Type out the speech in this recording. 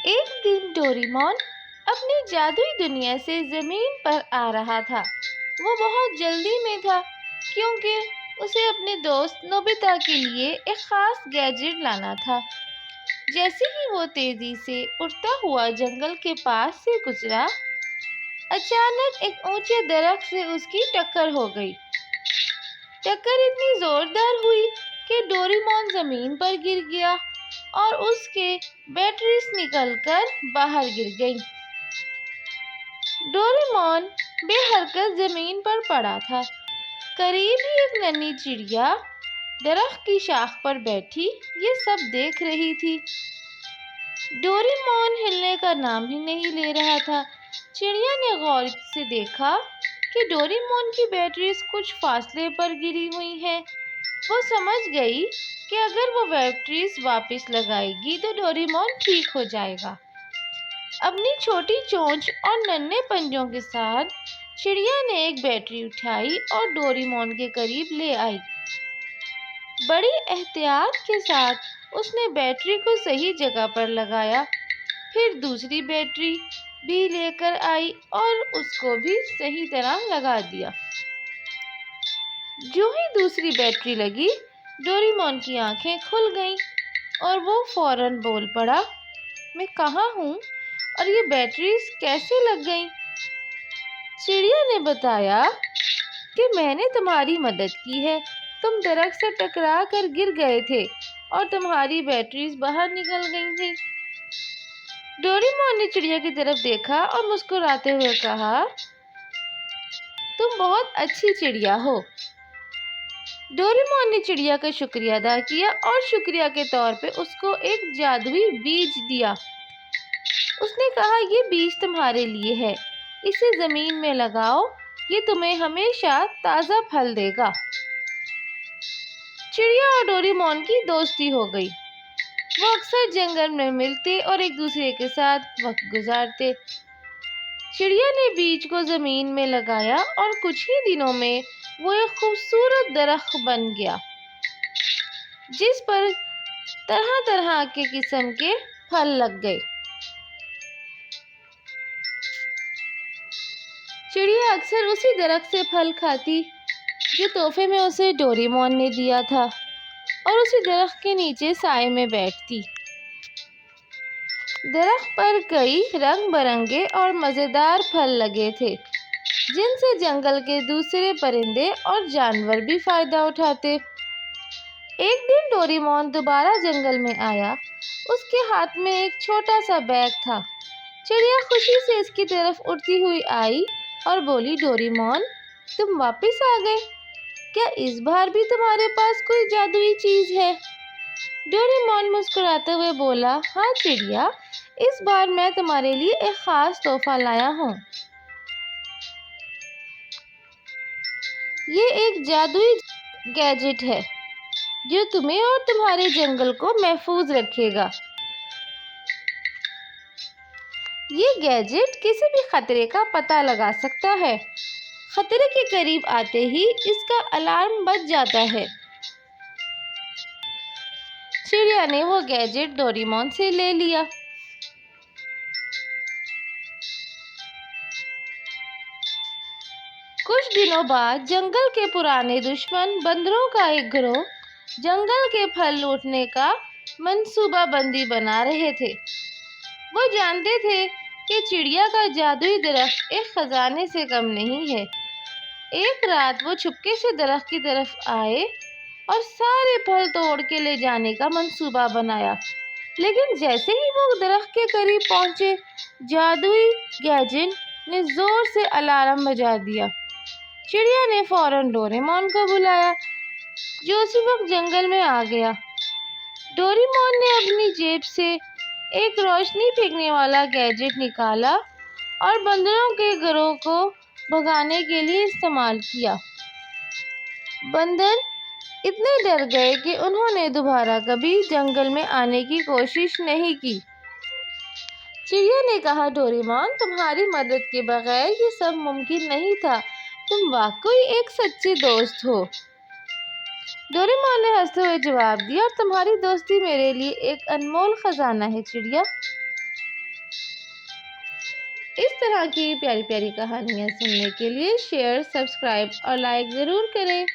ایک دن ڈوریمون اپنی جادوئی دنیا سے زمین پر آ رہا تھا۔ وہ بہت جلدی میں تھا کیونکہ اسے اپنے دوست نوبیتا کے لیے ایک خاص گیجٹ لانا تھا۔ جیسے ہی وہ تیزی سے اڑتا ہوا جنگل کے پاس سے گزرا، اچانک ایک اونچے درخت سے اس کی ٹکر ہو گئی۔ ٹکر اتنی زوردار ہوئی کہ ڈوریمون زمین پر گر گیا اور اس کے بیٹریز نکل کر باہر گر گئیں۔ ڈوریمون بے حرکت زمین پر پڑا تھا۔ قریب ہی ایک ننھی چڑیا درخت کی شاخ پر بیٹھی یہ سب دیکھ رہی تھی۔ ڈوریمون ہلنے کا نام ہی نہیں لے رہا تھا۔ چڑیا نے غور سے دیکھا کہ ڈوریمون کی بیٹریز کچھ فاصلے پر گری ہوئی ہیں۔ وہ سمجھ گئی کہ اگر وہ بیٹریز واپس لگائے گی تو ڈوریمون ٹھیک ہو جائے گا۔ اپنی چھوٹی چونچ اور ننھے پنجوں کے ساتھ چڑیا نے ایک بیٹری اٹھائی اور ڈوریمون کے قریب لے آئی۔ بڑی احتیاط کے ساتھ اس نے بیٹری کو صحیح جگہ پر لگایا، پھر دوسری بیٹری بھی لے کر آئی اور اس کو بھی صحیح طرح لگا دیا۔ جو ہی دوسری بیٹری لگی، ڈوریمون کی آنکھیں کھل گئیں اور وہ فوراً بول پڑا، میں کہاں ہوں اور یہ بیٹریز کیسے لگ گئیں؟ چڑیا نے بتایا کہ میں نے تمہاری مدد کی ہے۔ تم درخت سے ٹکرا کر گر گئے تھے اور تمہاری بیٹریز باہر نکل گئی تھیں۔ ڈوریمون نے چڑیا کی طرف دیکھا اور مسکراتے ہوئے کہا، تم بہت اچھی چڑیا ہو۔ ڈوریمون نے چڑیا کا شکریہ ادا کیا اور شکریہ کے طور پہ اس کو ایک جادوئی بیج دیا۔ اس نے کہا، یہ بیج تمہارے لیے ہے، اسے زمین میں لگاؤ، یہ تمہیں ہمیشہ تازہ پھل دے گا۔ چڑیا اور ڈوریمون کی دوستی ہو گئی۔ وہ اکثر جنگل میں ملتے اور ایک دوسرے کے ساتھ وقت گزارتے۔ چڑیا نے بیج کو زمین میں لگایا اور کچھ ہی دنوں میں وہ ایک خوبصورت درخت بن گیا جس پر طرح طرح کے قسم کے پھل لگ گئے۔ چڑیا اکثر اسی درخت سے پھل کھاتی جو تحفے میں اسے ڈوریمون نے دیا تھا اور اسی درخت کے نیچے سائے میں بیٹھتی۔ درخت پر کئی رنگ برنگے اور مزیدار پھل لگے تھے جن سے جنگل کے دوسرے پرندے اور جانور بھی فائدہ اٹھاتے۔ ایک دن ڈوریمون دوبارہ جنگل میں آیا۔ اس کے ہاتھ میں ایک چھوٹا سا بیگ تھا۔ چڑیا خوشی سے اس کی طرف اڑتی ہوئی آئی اور بولی، ڈوریمون، تم واپس آ گئے، کیا اس بار بھی تمہارے پاس کوئی جادوئی چیز ہے؟ ڈوریمون مسکراتے ہوئے بولا، ہاں چڑیا، اس بار میں تمہارے لیے ایک خاص تحفہ لایا ہوں۔ یہ ایک جادوئی گیجٹ ہے جو تمہیں اور تمہارے جنگل کو محفوظ رکھے گا۔ یہ گیجٹ کسی بھی خطرے کا پتہ لگا سکتا ہے۔ خطرے کے قریب آتے ہی اس کا الارم بج جاتا ہے۔ چڑیا نے وہ گیجٹ ڈوریمون سے لے لیا۔ کچھ دنوں بعد جنگل کے پرانے دشمن بندروں کا ایک گروہ جنگل کے پھل لوٹنے کا منصوبہ بندی بنا رہے تھے۔ وہ جانتے تھے کہ چڑیا کا جادوئی درخت ایک خزانے سے کم نہیں ہے۔ ایک رات وہ چپکے سے درخت کی طرف آئے اور سارے پھل توڑ کے لے جانے کا منصوبہ بنایا، لیکن جیسے ہی وہ درخت کے قریب پہنچے، جادوئی گیجٹ نے زور سے الارم بجا دیا۔ چڑیا نے فوراً ڈوریمون کو بلایا جو اسی وقت جنگل میں آ گیا۔ ڈوریمون نے اپنی جیب سے ایک روشنی پھینکنے والا گیجٹ نکالا اور بندروں کے گروہ کو بھگانے کے لیے استعمال کیا۔ بندر اتنے ڈر گئے کہ انہوں نے دوبارہ کبھی جنگل میں آنے کی کوشش نہیں کی۔ چڑیا نے کہا، ڈوریمون، تمہاری مدد کے بغیر یہ سب ممکن نہیں تھا، تم واقعی ایک سچے دوست ہو۔ ڈوریمون نے ہنستے ہوئے جواب دیا، اور تمہاری دوستی میرے لیے ایک انمول خزانہ ہے چڑیا۔ اس طرح کی پیاری پیاری کہانیاں سننے کے لیے شیئر، سبسکرائب اور لائک ضرور کریں۔